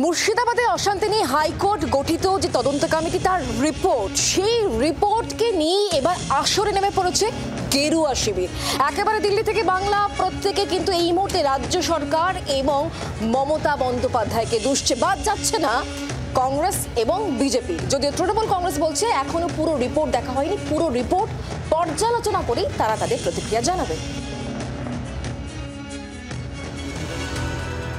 মুর্শিদাবাদে অশান্তি নিয়ে হাইকোর্ট গঠিত যে তদন্ত কমিটি তার রিপোর্ট, সেই রিপোর্টকে নিয়ে এবার আসরে নেমে পড়েছে গেরুয়া শিবির। একেবারে দিল্লি থেকে বাংলা প্রত্যেকে কিন্তু এই মুহূর্তে রাজ্য সরকার এবং মমতা বন্দ্যোপাধ্যায়কে দুষছে। বাদ যাচ্ছে না কংগ্রেস এবং বিজেপি। যদিও তৃণমূল কংগ্রেস বলছে এখনো পুরো রিপোর্ট দেখা হয়নি, পুরো রিপোর্ট পর্যালোচনা করেই তারা তাদের প্রতিক্রিয়া জানাবে।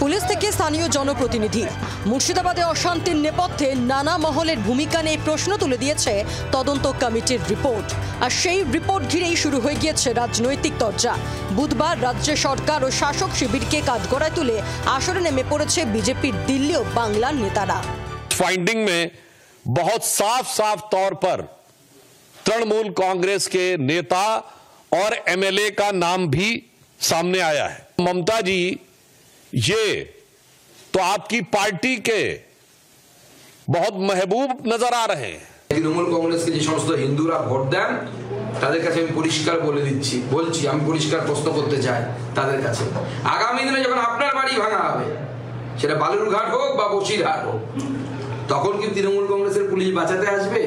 পুলিশ থেকে স্থানীয় জনপ্রতিনিধি মুর্শিদাবাদে অশান্তির নেপথ্যে নানা মহলের ভূমিকা নিয়ে প্রশ্ন তুলে দিয়েছে তদন্ত কমিটির রিপোর্ট। আর সেই রিপোর্ট ঘিরেই শুরু হয়ে গিয়েছে রাজনৈতিক চর্চা। বুধবার রাজ্য সরকার ও শাসক শিবিরকে কাঠগড়ায় তুলে আসরে নেমে পড়েছে বিজেপির দিল্লি ও বাংলার নেতারা। फाइंडिंग में बहुत साफ साफ तौर पर तृणमूल कांग्रेस के नेता और एमएलए का नाम भी सामने आया है। ममता जी, ये तो आपकी पार्टी के बहुत महबूब नजर आ रहे हैं। तृणमूल कांग्रेस के जो समस्त हिंदूरा भोट दें তাদের কাছে আমি পরিষ্কার বলে দিচ্ছি, আমি পরিষ্কার প্রশ্ন করতে চাই তাদের কাছে, আগামী দিনে যখন আপনার বাড়ি ভাঙা হবে, সেটা বালুরঘাট হোক বা বসিরহাট হোক, তখন কি তৃণমূল কংগ্রেসের পুলিশ বাঁচাতে আসবে,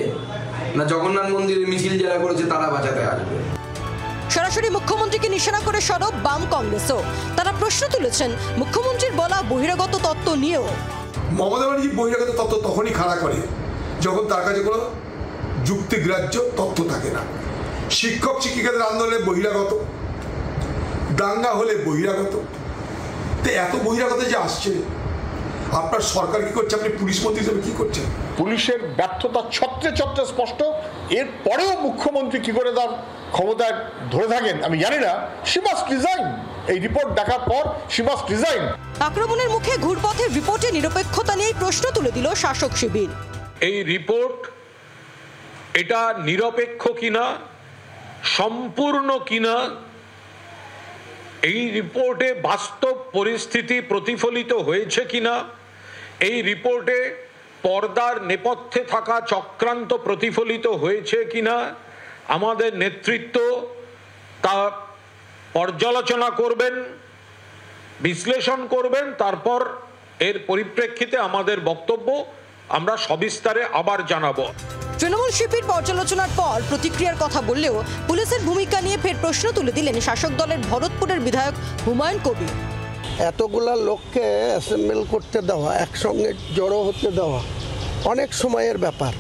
না জগন্নাথ মন্দিরের মিছিল যারা করেছে তারা বাঁচাতে আসবে? সরাসরি মুখ্যমন্ত্রীকে নিশানা করে সরব বাম কংগ্রেসও। তারা প্রশ্ন তুলেছেন মুখ্যমন্ত্রীর বলা বহিরাগত তত্ত্ব নিয়েও। মমতা ব্যানার্জি বহিরাগত তত্ত্ব তখনই খাড়া করে যখন তার কাছে কোনো যুক্তিগ্রাহ্য তথ্য থাকে না। শিক্ষক শিক্ষিকাদের আন্দোলনে বহিরাগত, দাঙ্গা হলে বহিরাগত, তো এত বহিরাগত যে আসছে, আপনার সরকার কি করছে, আপনি পুলিশ মন্ত্রী হিসেবে কি করছেন? পুলিশের ব্যর্থতা ছত্রে ছত্রে স্পষ্ট। এর পরেও মুখ্যমন্ত্রী কি করে তার ক্ষমতায় ধরে থাকেন আমি জানি না। She must resign. এই রিপোর্ট দেখার পর শি মাস্ট রিজাইন। আক্রমণের মুখে ঘুরপথের রিপোর্টে নিরপেক্ষতা নিয়ে প্রশ্ন তুলে দিল শাসক শিবির। এই রিপোর্ট এটা নিরপেক্ষ কিনা, সম্পূর্ণ কিনা, এই রিপোর্টে বাস্তব পরিস্থিতি প্রতিফলিত হয়েছে কিনা, এই রিপোর্টে পর্দার নেপথ্যে থাকা চক্রান্ত প্রতিফলিত হয়েছে কিনা, আমাদের নেতৃত্ব তা পর্যালোচনা করবেন, বিশ্লেষণ করবেন। তারপর এর পরিপ্রেক্ষিতে আমাদের বক্তব্য আমরা সবিস্তারে আবার জানাবো। তৃণমূল শিবির পর্যালোচনার পর প্রতিক্রিয়ার কথা বললেও পুলিশের ভূমিকা নিয়ে ফের প্রশ্ন তুলে দিলেন শাসক দলের ভরতপুরের বিধায়ক হুমায়ুন কবির। এতগুলা লোককে অ্যাসেম্বল করতে দেওয়া, একসঙ্গে জড়ো হতে দেওয়া অনেক সময়ের ব্যাপার।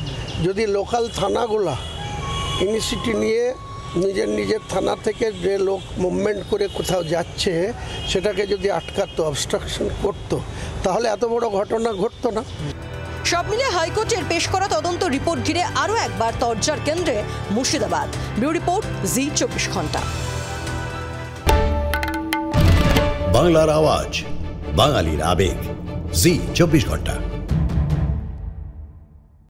যদি লোকাল থানাগুলা ইনিশিয়েটিভ নিয়ে নিজের থানা থেকে যে লোক মুভমেন্ট করে কোথাও যাচ্ছে সেটাকে যদি আটকাতো, অবস্ট্রাকশন করতো, তাহলে এত বড় ঘটনা ঘটতো না। সব মিলে হাইকোর্টের পেশ করা তদন্ত রিপোর্ট ঘিরে আরও একবার তরজার কেন্দ্রে মুর্শিদাবাদ। ব্যুরো রিপোর্ট, জি 24 ঘন্টা। বাংলার আওয়াজ, বাঙালির আবেগ, জি 24 ঘন্টা।